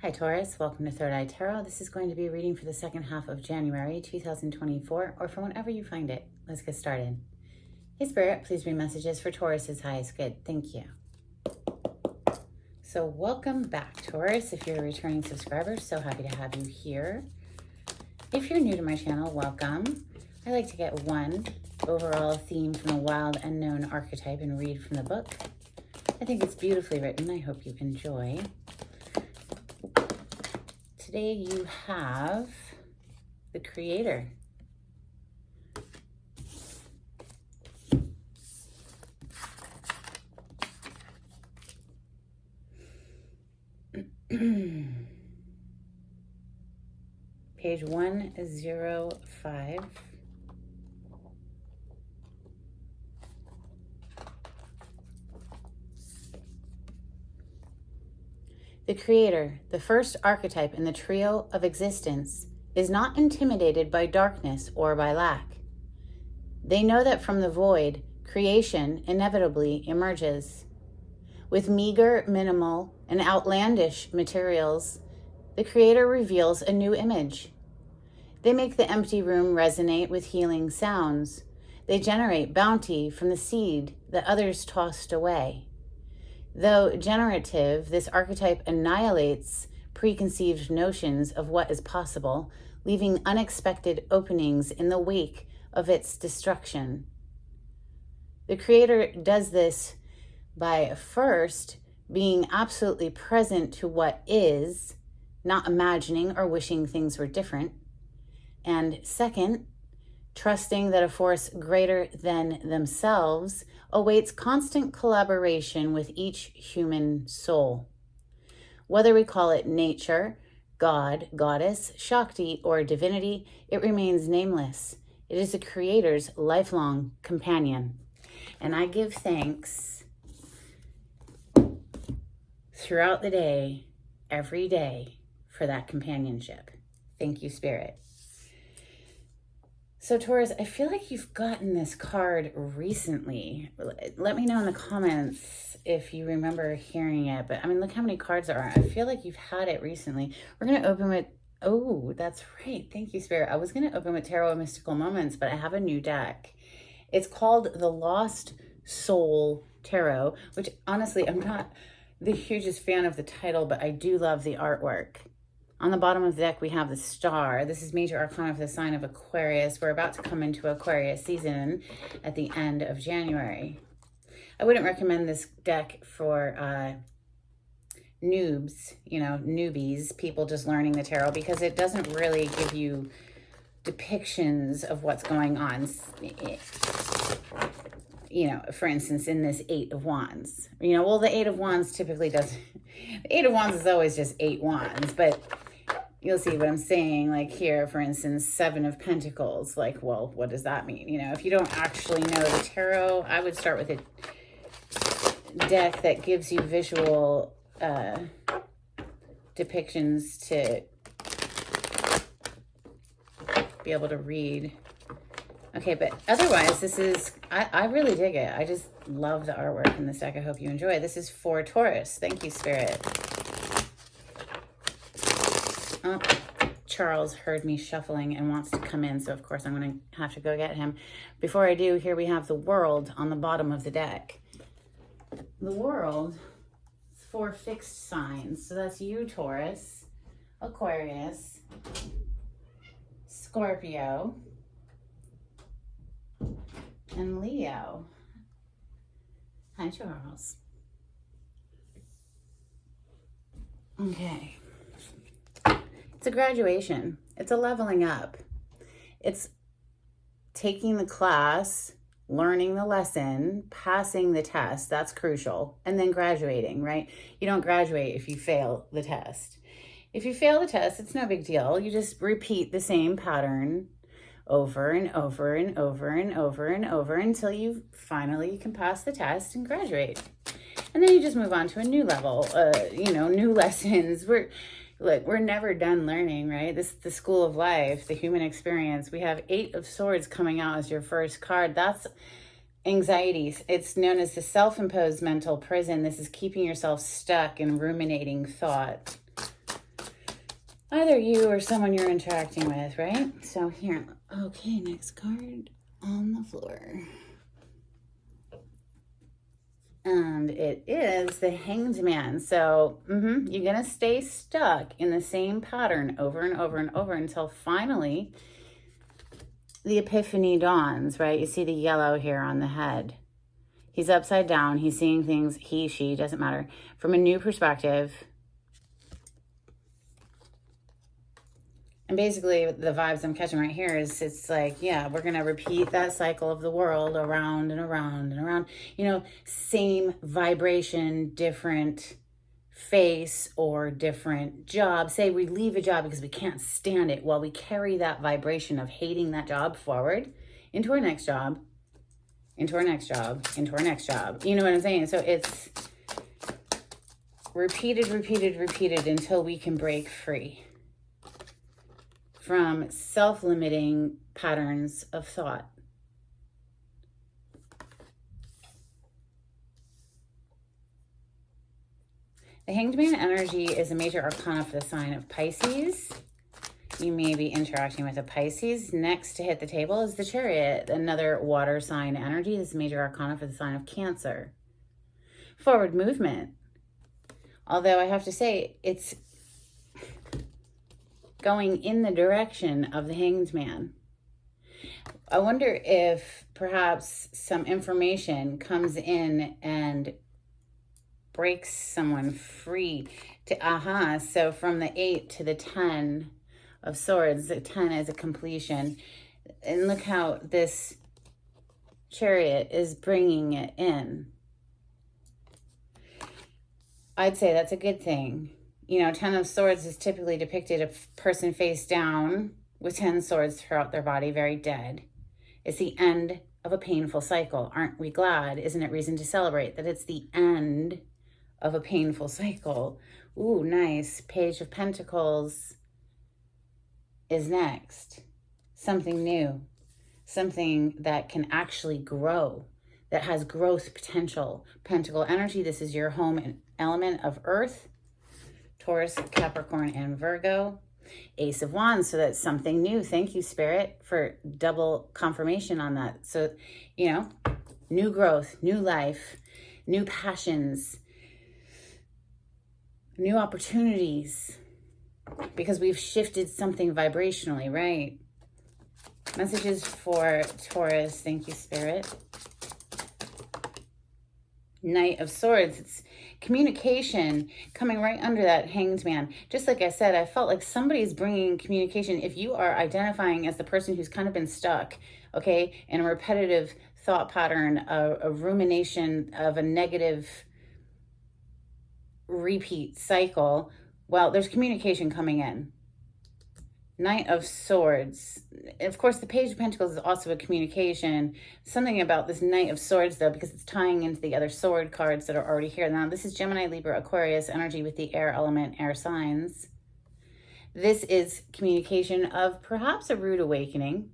Hi Taurus, welcome to Third Eye Tarot. This is going to be a reading for the second half of January 2024, or from whenever you find it. Let's get started. Hey Spirit, please read messages for Taurus's highest good. Thank you. So welcome back, Taurus. If you're a returning subscriber, so happy to have you here. If you're new to my channel, welcome. I like to get one overall theme from a wild unknown archetype and read from the book. I think it's beautifully written. I hope you enjoy. Today you have the Creator. Page 105. The Creator, the first archetype in the trio of existence, is not intimidated by darkness or by lack. They know that from the void, creation inevitably emerges. With meager, minimal, and outlandish materials, the Creator reveals a new image. They make the empty room resonate with healing sounds. They generate bounty from the seed that others tossed away. Though generative, this archetype annihilates preconceived notions of what is possible, leaving unexpected openings in the wake of its destruction. The Creator does this by first being absolutely present to what is, not imagining or wishing things were different, and second, trusting that a force greater than themselves awaits constant collaboration with each human soul. Whether we call it nature, God, goddess, Shakti, or divinity, it remains nameless. It is the Creator's lifelong companion. And I give thanks throughout the day, every day, for that companionship. Thank you, Spirit. So Taurus, I feel like you've gotten this card recently. Let me know in the comments if you remember hearing it. But I mean, look how many cards there are. I feel like you've had it recently. We're going to open with, oh, that's right. Thank you, Spirit. I was going to open with Tarot of Mystical Moments, but I have a new deck. It's called the Lost Soul Tarot, which honestly, I'm not the hugest fan of the title, but I do love the artwork. On the bottom of the deck, we have the star. This is major arcana for the sign of Aquarius. We're about to come into Aquarius season at the end of January. I wouldn't recommend this deck for noobs, newbies, people just learning the tarot, because it doesn't really give you depictions of what's going on. For instance, in this Eight of Wands. Well, the Eight of Wands typically doesn't... The Eight of Wands is always just 8 wands, but you'll see what I'm saying. Like here, for instance, 7 of Pentacles. Like, well, what does that mean? If you don't actually know the tarot, I would start with a deck that gives you visual depictions to be able to read. Okay, but otherwise, this is, I really dig it. I just love the artwork in this deck. I hope you enjoy it. This is for Taurus. Thank you, Spirit. Oh, Charles heard me shuffling and wants to come in, so of course I'm going to have to go get him. Before I do, here we have the World on the bottom of the deck. The World is 4 fixed signs. So that's you, Taurus, Aquarius, Scorpio, and Leo. Hi, Charles. Okay. It's a graduation. It's a leveling up. It's taking the class, learning the lesson, passing the test. That's crucial. And then graduating, right? You don't graduate if you fail the test. If you fail the test, it's no big deal. You just repeat the same pattern over and over and over and over and over until you finally can pass the test and graduate. And then you just move on to a new level, new lessons. We're never done learning, right? This is the school of life, the human experience. We have 8 of Swords coming out as your first card. That's anxiety. It's known as the self-imposed mental prison. This is keeping yourself stuck in ruminating thought. Either you or someone you're interacting with, right? So here, okay, next card on the floor. And it is the Hanged Man. So you're going to stay stuck in the same pattern over and over and over until finally the epiphany dawns, right? You see the yellow here on the head. He's upside down. He's seeing things, he, she, doesn't matter, from a new perspective. And basically the vibes I'm catching right here is it's like, yeah, we're going to repeat that cycle of the world around and around and around. You know, same vibration, different face or different job. Say we leave a job because we can't stand it. Well, we carry that vibration of hating that job forward into our next job, into our next job, into our next job. You know what I'm saying? So it's repeated, repeated, repeated until we can break free from self-limiting patterns of thought. The Hanged Man energy is a major arcana for the sign of Pisces. You may be interacting with a Pisces. Next to hit the table is the Chariot, another water sign energy. This is a major arcana for the sign of Cancer. Forward movement. Although I have to say, it's going in the direction of the Hanged Man. I wonder if perhaps some information comes in and breaks someone free to, so from the 8 to the 10 of swords, the 10 is a completion. And look how this Chariot is bringing it in. I'd say that's a good thing. You know, 10 of swords is typically depicted a person face down with 10 swords throughout their body, very dead. It's the end of a painful cycle. Aren't we glad? Isn't it reason to celebrate that it's the end of a painful cycle? Ooh, nice. Page of Pentacles is next. Something new. Something that can actually grow, that has growth potential. Pentacle energy, this is your home and element of Earth. Taurus, Capricorn, and Virgo. Ace of Wands, so that's something new. Thank you, Spirit, for double confirmation on that. So, you know, new growth, new life, new passions, new opportunities, because we've shifted something vibrationally, right? Messages for Taurus. Thank you, Spirit. Knight of Swords. It's communication coming right under that Hanged Man. Just like I said, I felt like somebody's bringing communication. If you are identifying as the person who's kind of been stuck, okay, in a repetitive thought pattern, a rumination of a negative repeat cycle, well, there's communication coming in. Knight of Swords. Of course, the Page of Pentacles is also a communication. Something about this Knight of Swords, though, because it's tying into the other sword cards that are already here. Now, this is Gemini, Libra, Aquarius energy with the air element, air signs. This is communication of perhaps a rude awakening.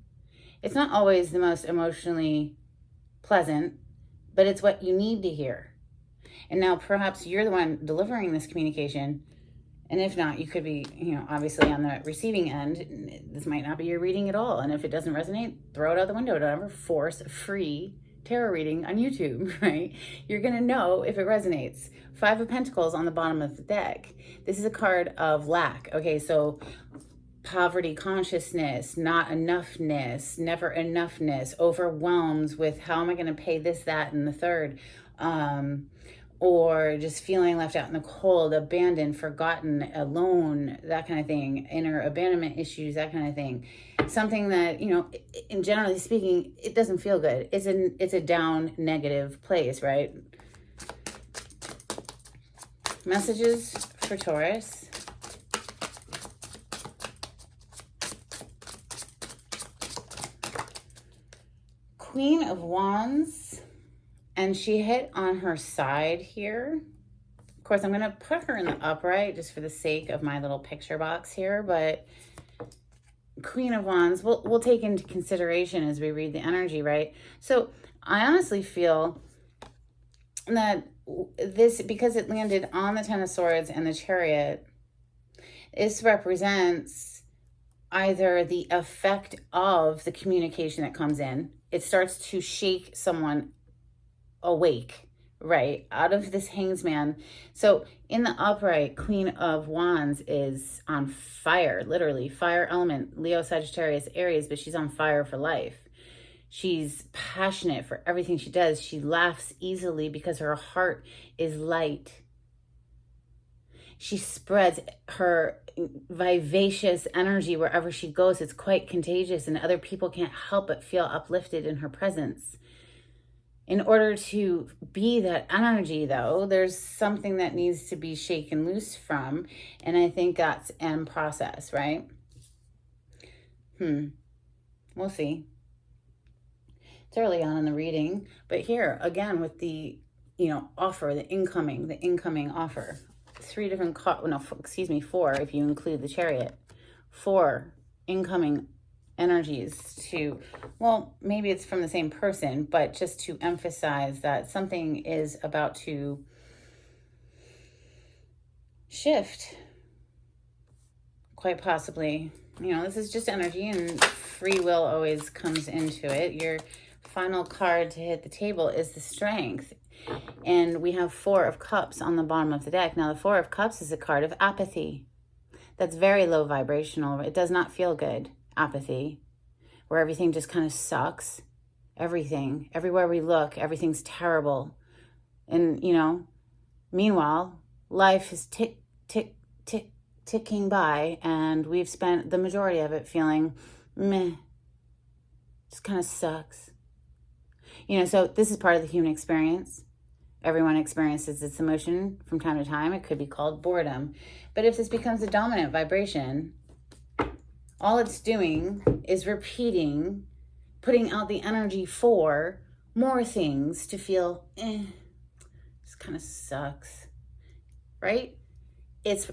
It's not always the most emotionally pleasant, but it's what you need to hear. And now perhaps you're the one delivering this communication. And if not, you could be, you know, obviously on the receiving end. This might not be your reading at all. And if it doesn't resonate, throw it out the window. Don't ever force a free tarot reading on YouTube, right? You're going to know if it resonates. 5 of Pentacles on the bottom of the deck. This is a card of lack. Okay, so poverty consciousness, not enoughness, never enoughness, overwhelmed with how am I going to pay this, that, and the third. Or just feeling left out in the cold, abandoned, forgotten, alone, that kind of thing, inner abandonment issues, that kind of thing. Something that, you know, in generally speaking, it doesn't feel good. It's a down, negative place, right? Messages for Taurus. Queen of Wands. And she hit on her side here. Of course, I'm going to put her in the upright just for the sake of my little picture box here. But Queen of Wands, we'll take into consideration as we read the energy, right? So I honestly feel that this, because it landed on the Ten of Swords and the Chariot, This represents either the effect of the communication that comes in. It starts to shake someone awake, right, out of this Hanged Man. So in the upright, Queen of Wands is on fire, literally fire element, Leo, Sagittarius, Aries, but she's on fire for life. She's passionate for everything she does. She laughs easily because her heart is light. She spreads her vivacious energy wherever she goes. It's quite contagious, and other people can't help but feel uplifted in her presence. In order to be that energy, though, there's something that needs to be shaken loose from, and I think that's in process, right? We'll see. It's early on in the reading, but here, again, with the, offer, the incoming offer. 4 if you include the Chariot. 4 incoming energies to, well, maybe it's from the same person, but just to emphasize that something is about to shift, quite possibly. This is just energy, and free will always comes into it. Your final card to hit the table is the Strength, and we have 4 of Cups on the bottom of the deck. Now, the 4 of Cups is a card of apathy. That's very low vibrational. It does not feel good. Apathy, where everything just kind of sucks. Everything, everywhere we look, everything's terrible. And, meanwhile, life is ticking by, and we've spent the majority of it feeling meh. Just kind of sucks. So this is part of the human experience. Everyone experiences this emotion from time to time. It could be called boredom. But if this becomes a dominant vibration, all it's doing is repeating, putting out the energy for more things to feel, this kind of sucks, right? It's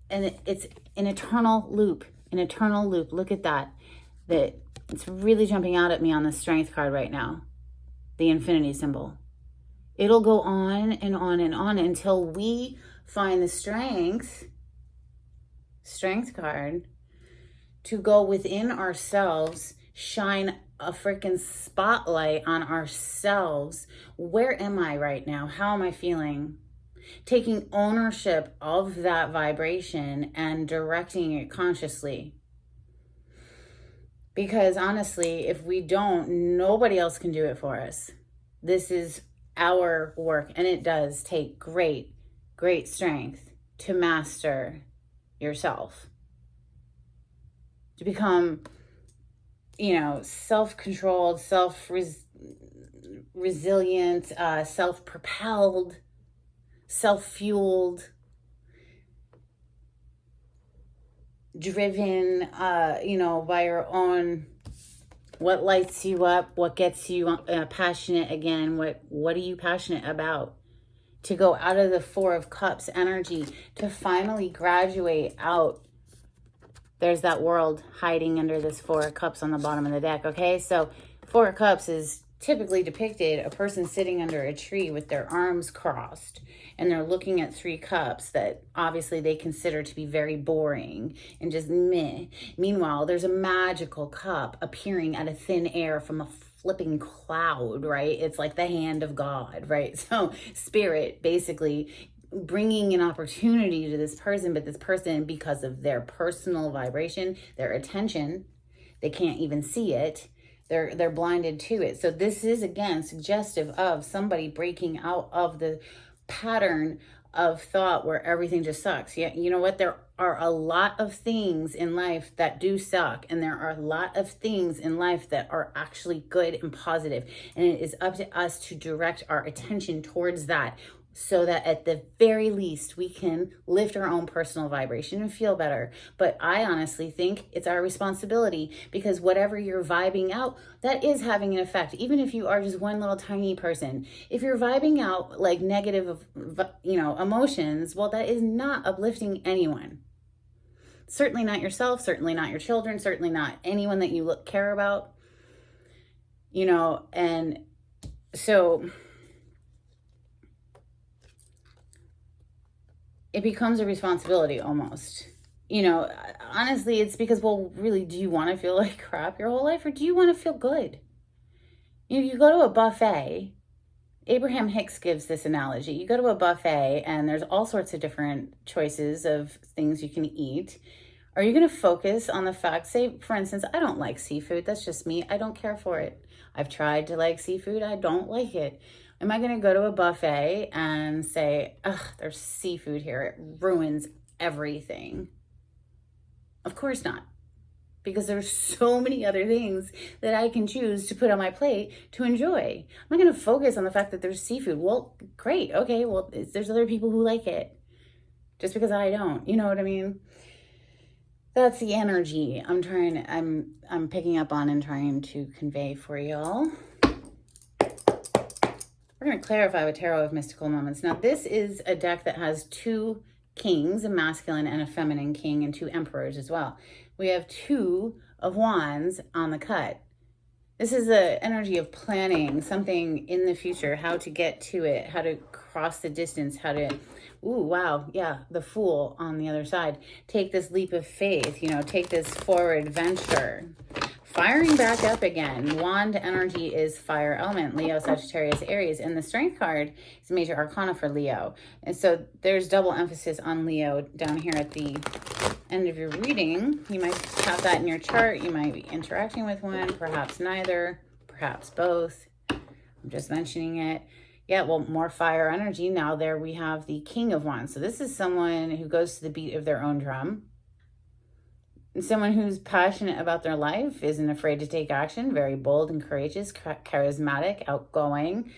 an eternal loop, Look at that. It's really jumping out at me on the Strength card right now, the infinity symbol. It'll go on and on and on until we find the strength card to go within ourselves, shine a freaking spotlight on ourselves. Where am I right now? How am I feeling? Taking ownership of that vibration and directing it consciously. Because honestly, if we don't, nobody else can do it for us. This is our work, and it does take great, great strength to master yourself. To become, self-controlled, self-resilient, self-propelled, self-fueled, driven, by your own, what lights you up, what gets you passionate again, what are you passionate about? To go out of the 4 of Cups energy, to finally graduate out. There's that world hiding under this 4 of Cups on the bottom of the deck, okay? So 4 of Cups is typically depicted a person sitting under a tree with their arms crossed, and they're looking at 3 cups that obviously they consider to be very boring and just meh. Meanwhile, there's a magical cup appearing out of thin air from a flipping cloud, right? It's like the hand of God, right? So spirit basically bringing an opportunity to this person, but this person, because of their personal vibration, their attention, they can't even see it. They're blinded to it. So this is, again, suggestive of somebody breaking out of the pattern of thought where everything just sucks. Yeah, you know what? There are a lot of things in life that do suck, and there are a lot of things in life that are actually good and positive. And it is up to us to direct our attention towards that, so that at the very least we can lift our own personal vibration and feel better. But I honestly think it's our responsibility, because whatever you're vibing out, that is having an effect. Even if you are just one little tiny person, if you're vibing out like negative, emotions, well, that is not uplifting anyone. Certainly not yourself, certainly not your children, certainly not anyone that you care about, and so it becomes a responsibility almost you know, honestly, it's because, well, really, do you want to feel like crap your whole life, or do you want to feel good? You go to a buffet. Abraham Hicks gives this analogy. You go to a buffet and there's all sorts of different choices of things you can eat. Are you going to focus on the fact, say, for instance, I don't like seafood. That's just me. I don't care for it. I've tried to like seafood. I don't like it. Am I going to go to a buffet and say, ugh, there's seafood here. It ruins everything? Of course not. Because there's so many other things that I can choose to put on my plate to enjoy. I'm not going to focus on the fact that there's seafood. Well, great. Okay, well, there's other people who like it. Just because I don't. You know what I mean? That's the energy I'm picking up on and trying to convey for y'all. We're going to clarify with Tarot of Mystical Moments. Now, this is a deck that has 2 kings, a masculine and a feminine king, and 2 emperors as well. We have 2 of Wands on the cut. This is the energy of planning something in the future, how to get to it, how to cross the distance, how to, ooh, wow, yeah, the Fool on the other side. Take this leap of faith, you know, take this forward venture. Firing back up again. Wand energy is fire element, Leo, Sagittarius, Aries. And the Strength card is a major arcana for Leo. And so there's double emphasis on Leo down here at the end of your reading. You might have that in your chart. You might be interacting with one, perhaps neither, perhaps both. I'm just mentioning it. Yeah, well, more fire energy. Now there we have the King of Wands. So this is someone who goes to the beat of their own drum. Someone who's passionate about their life, isn't afraid to take action, very bold and courageous, charismatic, outgoing.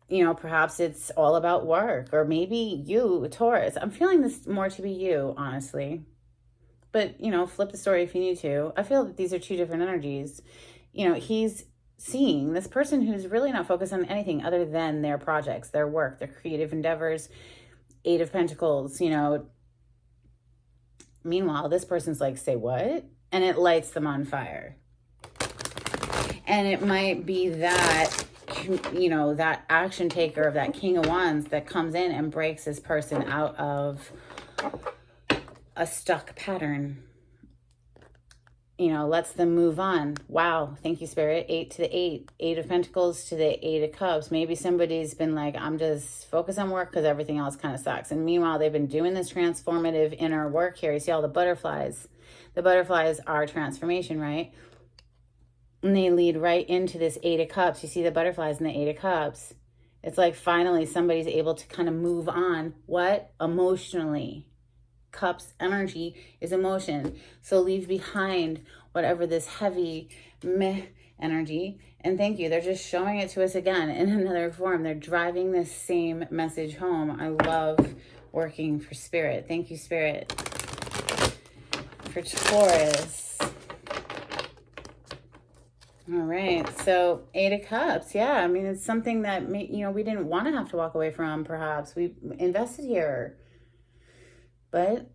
You know, perhaps it's all about work, or maybe you, Taurus. I'm feeling this more to be you, honestly. But, you know, flip the story if you need to. I feel that these are 2 different energies. You know, he's seeing this person who's really not focused on anything other than their projects, their work, their creative endeavors. 8 of Pentacles, you know. Meanwhile, this person's like, say what? And it lights them on fire. And it might be that, you know, that action taker of that King of Wands that comes in and breaks this person out of a stuck pattern. You know, lets them move on. Wow. Thank you, Spirit. 8 to the 8. 8 of Pentacles to the 8 of Cups. Maybe somebody's been like, I'm just focused on work because everything else kind of sucks. And meanwhile, they've been doing this transformative inner work here. You see all the butterflies. The butterflies are transformation, right? And they lead right into this 8 of Cups. You see the butterflies in the 8 of Cups. It's like finally somebody's able to kind of move on. What? Emotionally. Cups energy is emotion. So leave behind whatever this heavy meh energy. And thank you. They're just showing it to us again in another form. They're driving this same message home. I love working for Spirit. Thank you, Spirit. For Taurus. All right. So 8 of Cups. Yeah. I mean, it's something that, you know, we didn't want to have to walk away from, perhaps. We invested here. But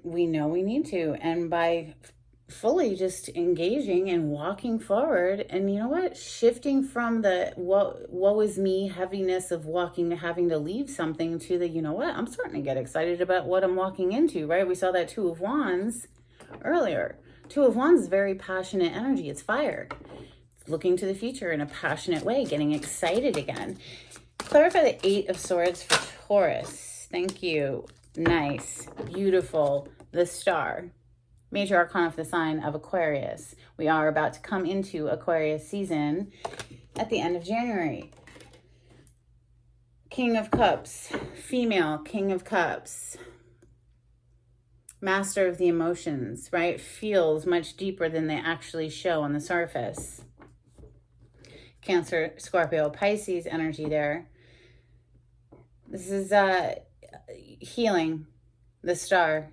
we know we need to. And by fully just engaging and walking forward, and you know what? Shifting from the woe is me heaviness of walking, having to leave something, to the, you know what? I'm starting to get excited about what I'm walking into, right? We saw that 2 of Wands earlier. 2 of Wands is very passionate energy. It's fire. It's looking to the future in a passionate way, getting excited again. Clarify the 8 of Swords for Taurus. Thank you. Nice. Beautiful. The Star. Major arcana for the sign of Aquarius. We are about to come into Aquarius season at the end of January. King of Cups. Female King of Cups. Master of the emotions, right? Feels much deeper than they actually show on the surface. Cancer, Scorpio, Pisces energy there. This is healing, the Star.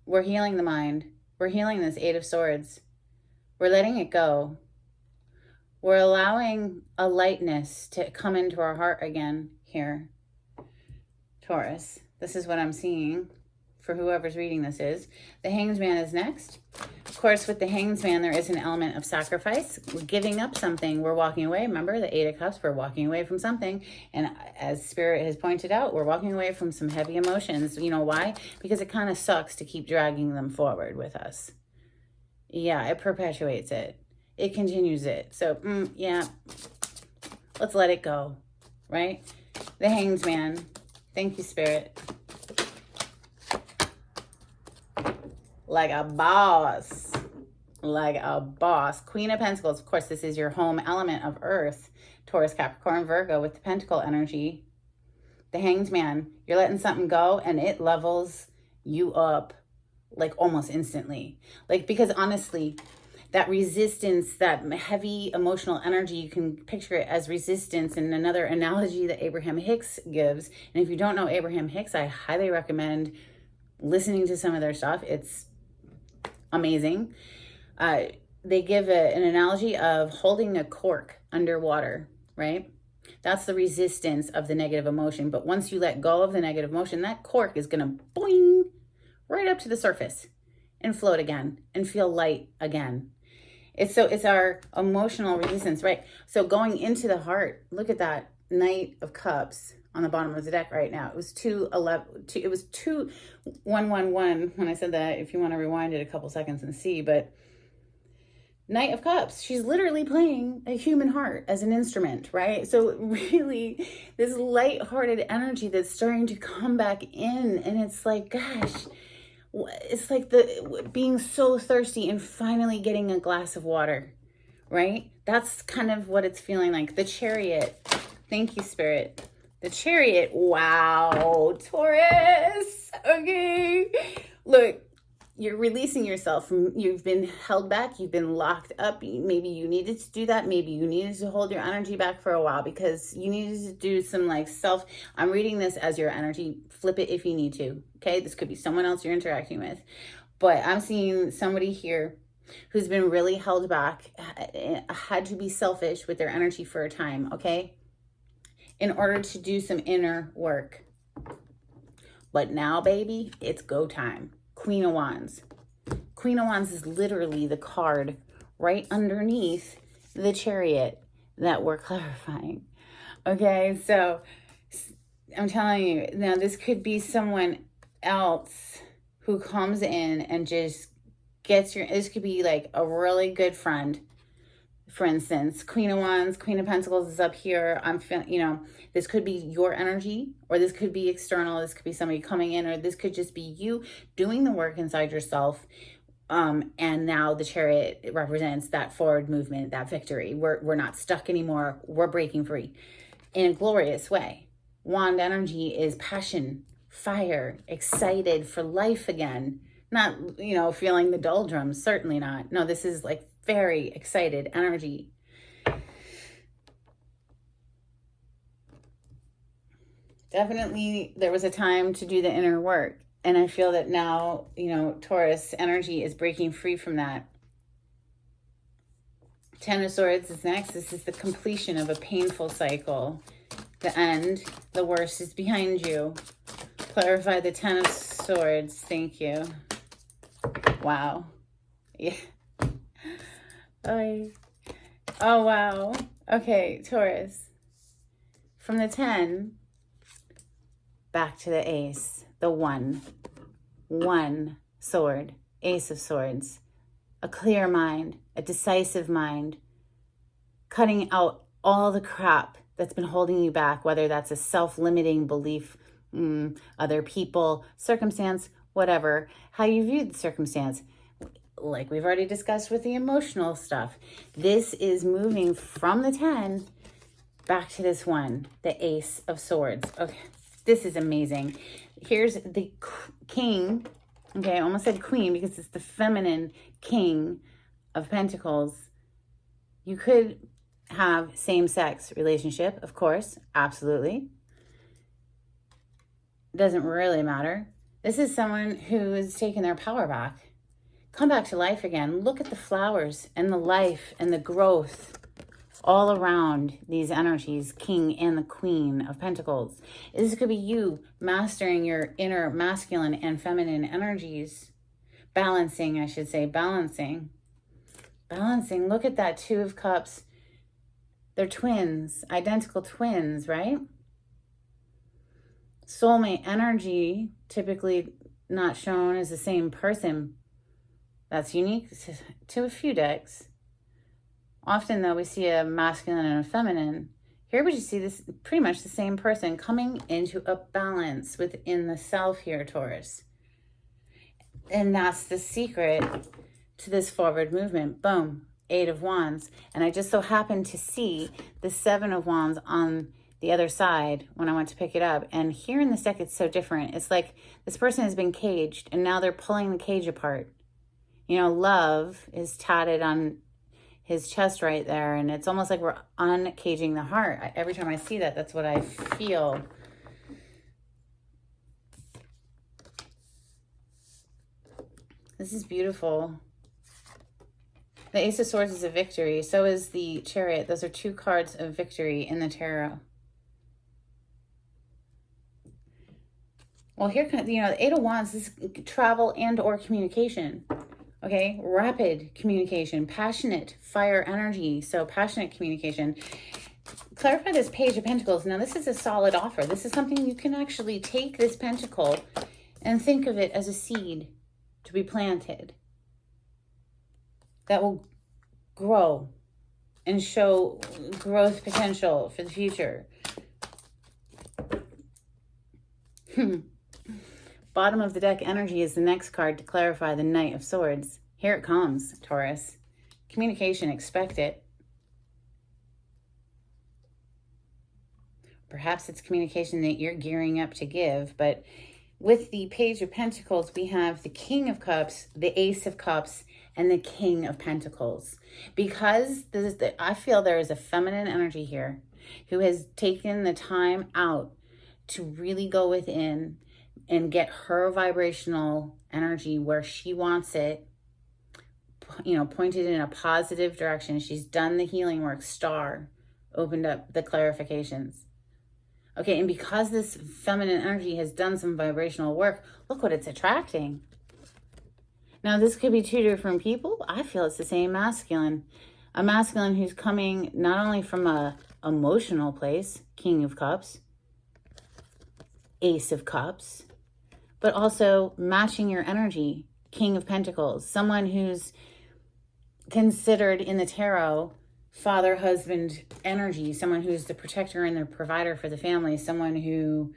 We're healing the mind. We're healing this 8 of Swords. We're letting it go. We're allowing a lightness to come into our heart again here. Taurus, this is what I'm seeing for whoever's reading this is. The Hanged Man is next. Of course, with the Hanged Man, there is an element of sacrifice. We're giving up something. We're walking away. Remember, the Eight of Cups, we're walking away from something. And as Spirit has pointed out, we're walking away from some heavy emotions. You know why? Because it kind of sucks to keep dragging them forward with us. Yeah, it perpetuates it. It continues it. So, yeah, let's let it go, right? The Hanged Man. Thank you, Spirit. Like a boss. Like a boss. Queen of Pentacles. Of course, this is your home element of Earth. Taurus, Capricorn, Virgo with the Pentacle energy. The Hanged Man. You're letting something go and it levels you up like almost instantly. Like, because honestly, that resistance, that heavy emotional energy, you can picture it as resistance. And another analogy that Abraham Hicks gives, and if you don't know Abraham Hicks, I highly recommend listening to some of their stuff. It's amazing. They give an analogy of holding a cork underwater, right? That's the resistance of the negative emotion. But once you let go of the negative emotion, that cork is going to boing right up to the surface and float again and feel light again. It's our emotional resistance, right? So going into the heart, look at that Knight of Cups on the bottom of the deck right now. It was 2-11. It was 2-1-1-1 when I said that. If you want to rewind it a couple seconds and see, but Knight of Cups, she's literally playing a human heart as an instrument, right? So really, this light-hearted energy that's starting to come back in, and it's like, gosh, it's like the being so thirsty and finally getting a glass of water, right? That's kind of what it's feeling like. The Chariot. Thank you, Spirit. The Chariot. Wow, Taurus. Okay. Look, you're releasing yourself from, you've been held back, you've been locked up. Maybe you needed to do that. Maybe you needed to hold your energy back for a while because you needed to do some like I'm reading this as your energy. Flip it if you need to. Okay. This could be someone else you're interacting with, but I'm seeing somebody here who's been really held back, had to be selfish with their energy for a time. Okay. In order to do some inner work. But now, baby, it's go time. Queen of Wands. Queen of Wands is literally the card right underneath the Chariot that we're clarifying. Okay, so I'm telling you, now this could be someone else who comes in and just gets this could be like a really good friend. For instance, Queen of Wands, Queen of Pentacles is up here. I'm feeling, this could be your energy, or this could be external. This could be somebody coming in, or this could just be you doing the work inside yourself. And now the Chariot represents that forward movement, that victory. We're not stuck anymore. We're breaking free in a glorious way. Wand energy is passion, fire, excited for life again. Not, feeling the doldrums. Certainly not. No, this is like very excited energy. Definitely there was a time to do the inner work. And I feel that now, Taurus energy is breaking free from that. Ten of Swords is next. This is the completion of a painful cycle. The end, the worst is behind you. Clarify the Ten of Swords. Thank you. Wow. Yeah. Oh, wow. Okay, Taurus. From the 10, back to the Ace. The one sword. Ace of Swords. A clear mind. A decisive mind. Cutting out all the crap that's been holding you back, whether that's a self-limiting belief, other people, circumstance, whatever. How you view the circumstance. Like we've already discussed with the emotional stuff. This is moving from the 10 back to this one, the Ace of Swords. Okay, this is amazing. Here's the King. Okay, I almost said Queen because it's the feminine King of Pentacles. You could have same-sex relationship, of course, absolutely. Doesn't really matter. This is someone who is taking their power back. Come back to life again. Look at the flowers and the life and the growth all around these energies, King and the Queen of Pentacles. This could be you mastering your inner masculine and feminine energies. Balancing, I should say, balancing. Balancing. Look at that Two of Cups. They're twins, identical twins, right? Soulmate energy, typically not shown as the same person. That's unique to a few decks. Often, though, we see a masculine and a feminine. Here we just see this pretty much the same person coming into a balance within the self here, Taurus. And that's the secret to this forward movement. Boom, Eight of Wands. And I just so happened to see the Seven of Wands on the other side when I went to pick it up. And here in this deck, it's so different. It's like this person has been caged and now they're pulling the cage apart. You know, love is tatted on his chest right there, and it's almost like we're uncaging the heart. Every time I see that, that's what I feel. This is beautiful. The Ace of Swords is a victory. So is the Chariot. Those are two cards of victory in the tarot. Well, here comes, you know, the Eight of Wands is travel and or communication. Okay, rapid communication, passionate fire energy. So passionate communication. Clarify this Page of Pentacles. Now, this is a solid offer. This is something you can actually take this pentacle and think of it as a seed to be planted that will grow and show growth potential for the future. Bottom of the deck energy is the next card to clarify the Knight of Swords. Here it comes, Taurus. Communication, expect it. Perhaps it's communication that you're gearing up to give, but with the Page of Pentacles, we have the King of Cups, the Ace of Cups, and the King of Pentacles. Because I feel there is a feminine energy here who has taken the time out to really go within and get her vibrational energy where she wants it, you know, pointed in a positive direction. She's done the healing work. Star opened up the clarifications. Okay, and because this feminine energy has done some vibrational work, look what it's attracting. Now, this could be two different people. I feel it's the same masculine. A masculine who's coming not only from a emotional place, King of Cups, Ace of Cups, but also matching your energy, King of Pentacles. Someone who's considered in the tarot father, husband energy, someone who's the protector and the provider for the family, someone who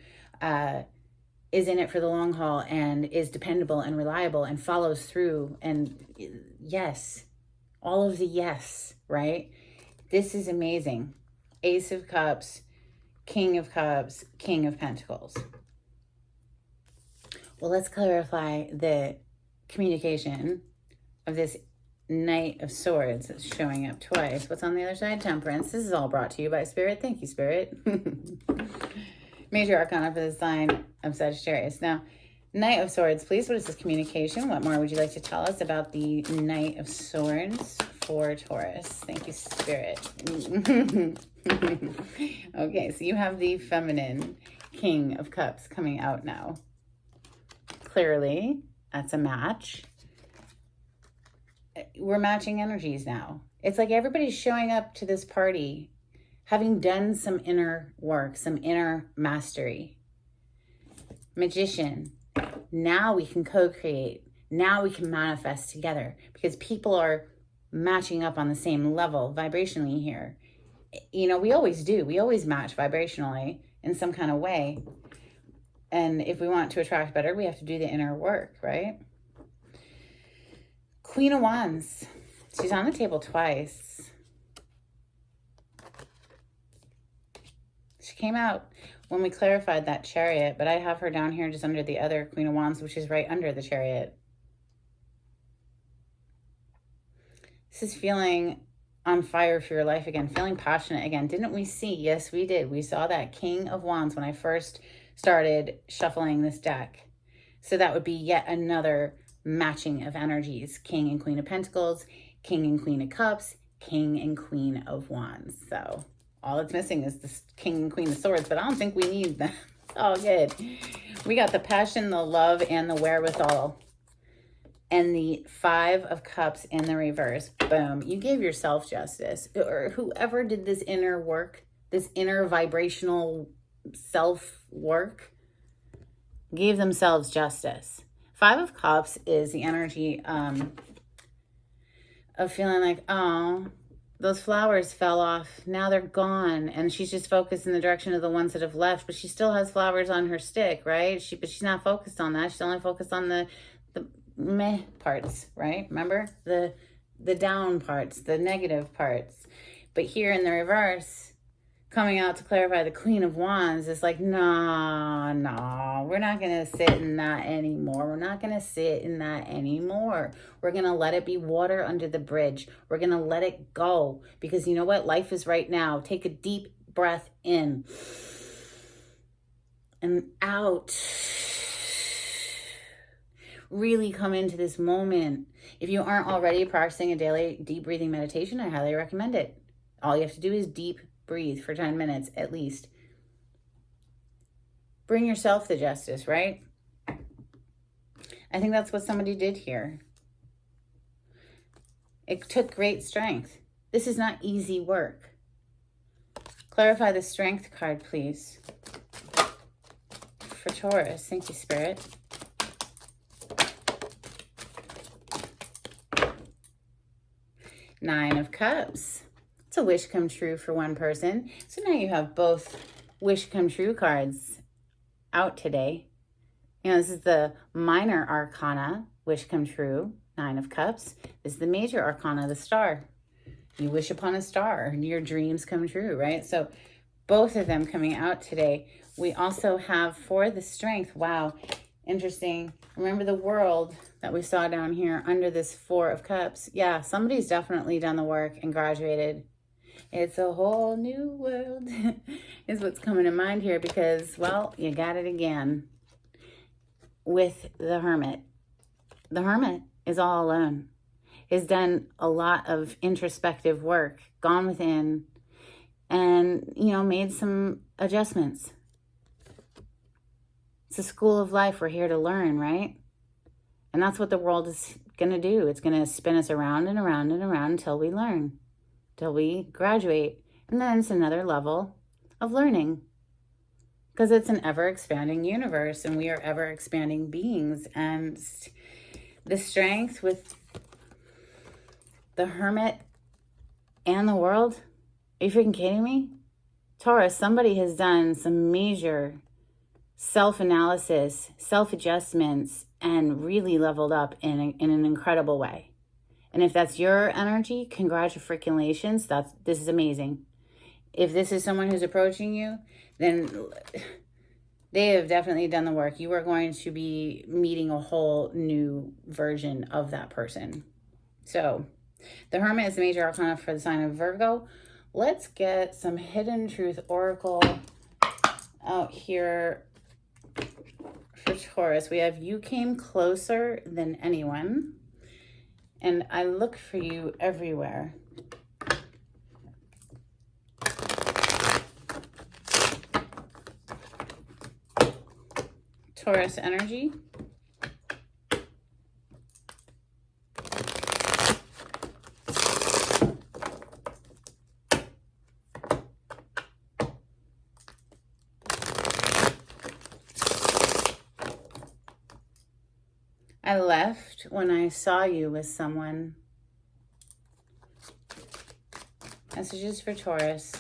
is in it for the long haul and is dependable and reliable and follows through. And yes, all of the yes, right? This is amazing. Ace of Cups, King of Cups, King of Pentacles. Well, let's clarify the communication of this Knight of Swords that's showing up twice. What's on the other side? Temperance. This is all brought to you by Spirit. Thank you, Spirit. Major Arcana for the sign of Sagittarius. Now, Knight of Swords, please. What is this communication? What more would you like to tell us about the Knight of Swords for Taurus? Thank you, Spirit. Okay, so you have the feminine King of Cups coming out now. Clearly, that's a match. We're matching energies now. It's like everybody's showing up to this party having done some inner work, some inner mastery. Magician. Now we can co-create. Now we can manifest together because people are matching up on the same level vibrationally here. You know, we always do. We always match vibrationally in some kind of way. And if we want to attract better, we have to do the inner work, right? Queen of Wands. She's on the table twice. She came out when we clarified that Chariot, but I have her down here just under the other Queen of Wands, which is right under the Chariot. This is feeling on fire for your life again, feeling passionate again. Didn't we see? Yes, we did. We saw that King of Wands when I first started shuffling this deck. So that would be yet another matching of energies. King and Queen of Pentacles, King and Queen of Cups, King and Queen of Wands. So all it's missing is the King and Queen of Swords, but I don't think we need them. It's all good. We got the passion, the love, and the wherewithal. And the Five of Cups in the reverse. Boom. You gave yourself justice. Or whoever did this inner work, this inner vibrational self-work, gave themselves justice. Five of Cups is the energy of feeling like, oh, those flowers fell off. Now they're gone. And she's just focused in the direction of the ones that have left. But she still has flowers on her stick, right? But she's not focused on that. She's only focused on the meh parts, right? Remember? The down parts, the negative parts. But here in the reverse, coming out to clarify the Queen of Wands is like, no, we're not going to sit in that anymore. We're not going to sit in that anymore. We're going to let it be water under the bridge. We're going to let it go. Because you know what? Life is right now. Take a deep breath in and out. Really come into this moment. If you aren't already practicing a daily deep breathing meditation, I highly recommend it. All you have to do is deep breathe for 10 minutes at least. Bring yourself the justice, right? I think that's what somebody did here. It took great strength. This is not easy work. Clarify the Strength card, please. For Taurus. Thank you, Spirit. Nine of Cups. It's a wish come true for one person. So now you have both wish come true cards out today. You know, this is the minor arcana, wish come true, Nine of Cups. This is the major arcana, the Star. You wish upon a star and your dreams come true, right? So both of them coming out today. We also have for the Strength, wow, interesting. Remember the World that we saw down here under this Four of Cups. Yeah, somebody's definitely done the work and graduated. It's a whole new world is what's coming to mind here because, well, you got it again with the Hermit. The Hermit is all alone. Has done a lot of introspective work, gone within, and, you know, made some adjustments. It's a school of life. We're here to learn, right? And that's what the world is going to do. It's going to spin us around and around and around until we learn, till we graduate. And then it's another level of learning because it's an ever-expanding universe and we are ever-expanding beings. And the Strength with the Hermit and the World, are you freaking kidding me? Taurus, somebody has done some major self-analysis, self-adjustments, and really leveled up in an incredible way. And if that's your energy, congratulations. This is amazing. If this is someone who's approaching you, then they have definitely done the work. You are going to be meeting a whole new version of that person. So the Hermit is the major arcana for the sign of Virgo. Let's get some Hidden Truth Oracle out here for Taurus. We have you came closer than anyone. And I look for you everywhere. Taurus energy. I left when I saw you with someone. Messages for Taurus.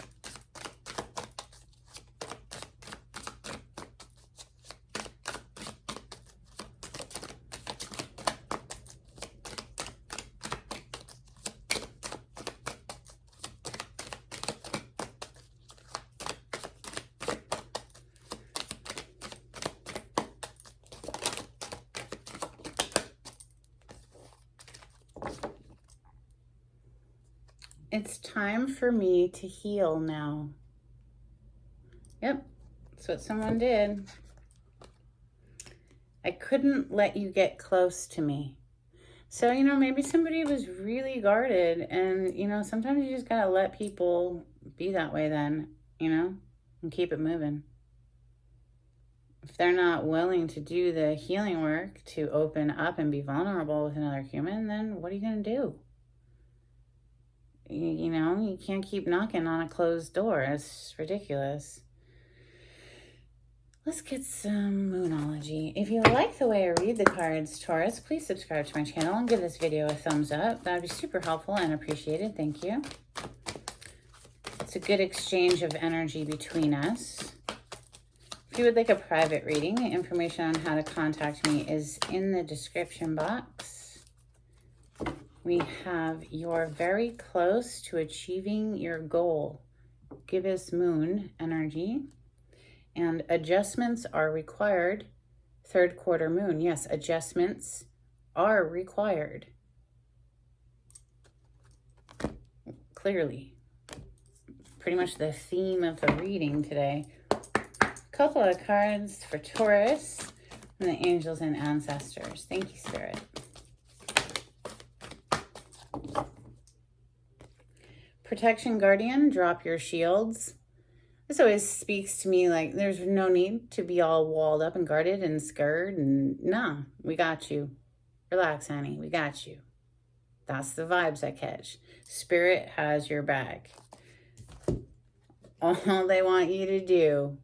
It's time for me to heal now. Yep, that's what someone did. I couldn't let you get close to me. So, you know, maybe somebody was really guarded, and, you know, sometimes you just gotta let people be that way then, you know, and keep it moving. If they're not willing to do the healing work to open up and be vulnerable with another human, then what are you gonna do? You know, you can't keep knocking on a closed door. It's ridiculous. Let's get some Moonology. If you like the way I read the cards, Taurus, please subscribe to my channel and give this video a thumbs up. That would be super helpful and appreciated. Thank you. It's a good exchange of energy between us. If you would like a private reading, the information on how to contact me is in the description box. We have you're very close to achieving your goal. Gibbous moon energy. And adjustments are required. Third quarter moon. Yes, adjustments are required. Clearly. Pretty much the theme of the reading today. Couple of cards for Taurus and the angels and ancestors. Thank you, Spirit. Protection Guardian, drop your shields. This always speaks to me like there's no need to be all walled up and guarded and scared. And nah, we got you. Relax, honey. We got you. That's the vibes I catch. Spirit has your back. All they want you to do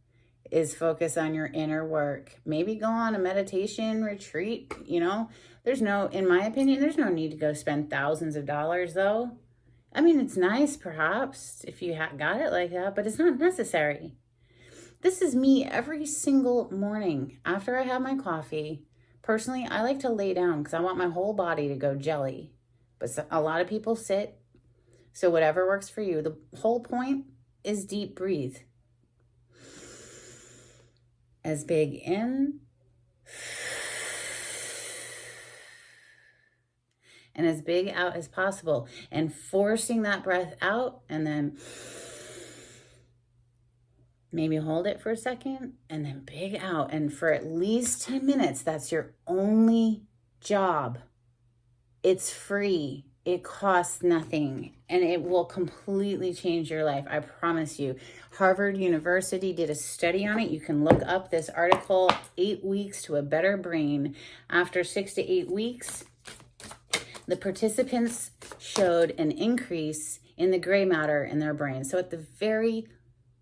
is focus on your inner work. Maybe go on a meditation retreat, you know. In my opinion, there's no need to go spend thousands of dollars though. I mean, it's nice, perhaps, if you got it like that, but it's not necessary. This is me every single morning after I have my coffee. Personally, I like to lay down because I want my whole body to go jelly. But a lot of people sit. So whatever works for you. The whole point is deep breathe. As big in. And as big out as possible, and forcing that breath out, and then maybe hold it for a second and then big out. And for at least 10 minutes, that's your only job. It's free. It costs nothing, and it will completely change your life. I promise you. Harvard University did a study on it. You can look up this article, 8 weeks to a better brain. After 6 to 8 weeks, the participants showed an increase in the gray matter in their brain. So at the very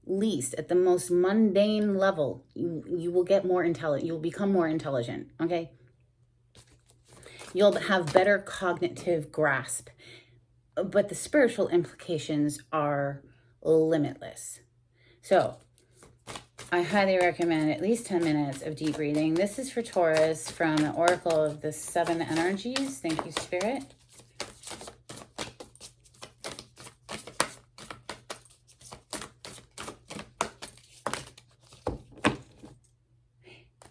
least, at the most mundane level, you will get more intelligent. You'll become more intelligent, okay? You'll have better cognitive grasp. But the spiritual implications are limitless. So I highly recommend at least 10 minutes of deep breathing. This is for Taurus from the Oracle of the Seven Energies. Thank you, Spirit.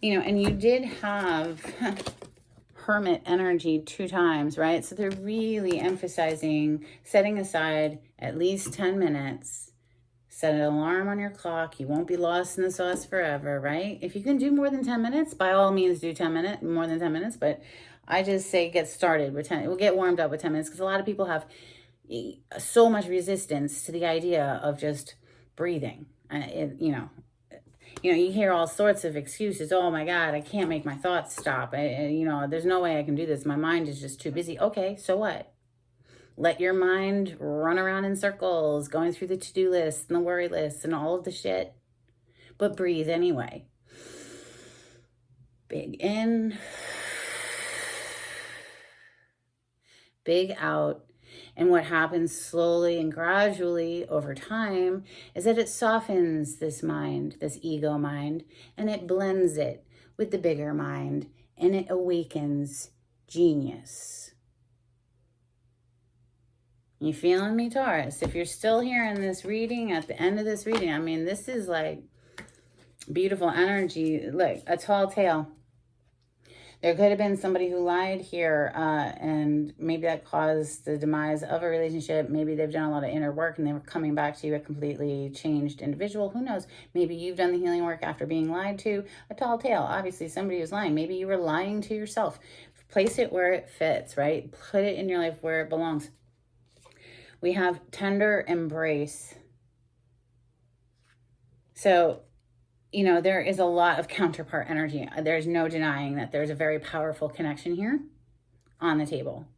You know, and you did have Hermit energy 2 times, right? So they're really emphasizing setting aside at least 10 minutes. Set an alarm on your clock. You won't be lost in the sauce forever, right? If you can do more than 10 minutes, by all means do more than 10 minutes. But I just say get started with 10. We'll get warmed up with 10 minutes because a lot of people have so much resistance to the idea of just breathing. You hear all sorts of excuses. Oh my God, I can't make my thoughts stop. There's no way I can do this. My mind is just too busy. Okay, so what? Let your mind run around in circles, going through the to-do list and the worry list and all of the shit. But breathe anyway. Big in. Big out. And what happens slowly and gradually over time is that it softens this mind, this ego mind, and it blends it with the bigger mind, and it awakens genius. You feeling me, Taurus? If you're still here in this reading, at the end of this reading, I mean, this is like beautiful energy. Look, a tall tale. There could have been somebody who lied here, and maybe that caused the demise of a relationship. Maybe they've done a lot of inner work and they were coming back to you a completely changed individual. Who knows? Maybe you've done the healing work after being lied to. A tall tale. Obviously, somebody was lying. Maybe you were lying to yourself. Place it where it fits, right? Put it in your life where it belongs. We have tender embrace. So, you know, there is a lot of counterpart energy. There's no denying that there's a very powerful connection here on the table.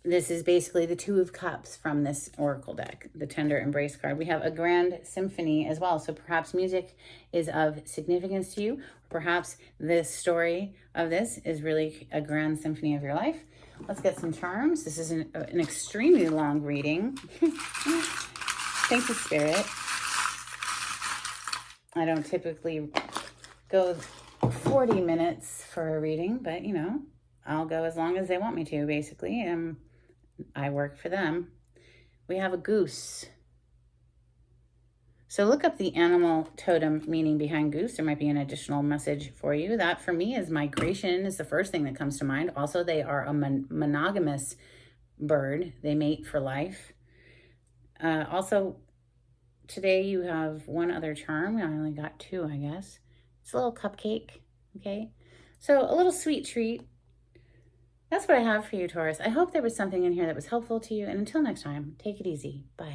This is basically the Two of Cups from this Oracle deck, the Tender Embrace card. We have a Grand Symphony as well. So perhaps music is of significance to you. Perhaps this story of this is really a grand symphony of your life. Let's get some terms. This is an extremely long reading. Thank you, Spirit. I don't typically go 40 minutes for a reading, but, you know, I'll go as long as they want me to, basically. I work for them. We have a goose. So look up the animal totem meaning behind goose. There might be an additional message for you. That, for me, is migration is the first thing that comes to mind. Also, they are a monogamous bird. They mate for life. Also, today you have one other charm. I only got two, I guess. It's a little cupcake, okay? So a little sweet treat. That's what I have for you, Taurus. I hope there was something in here that was helpful to you. And until next time, take it easy. Bye.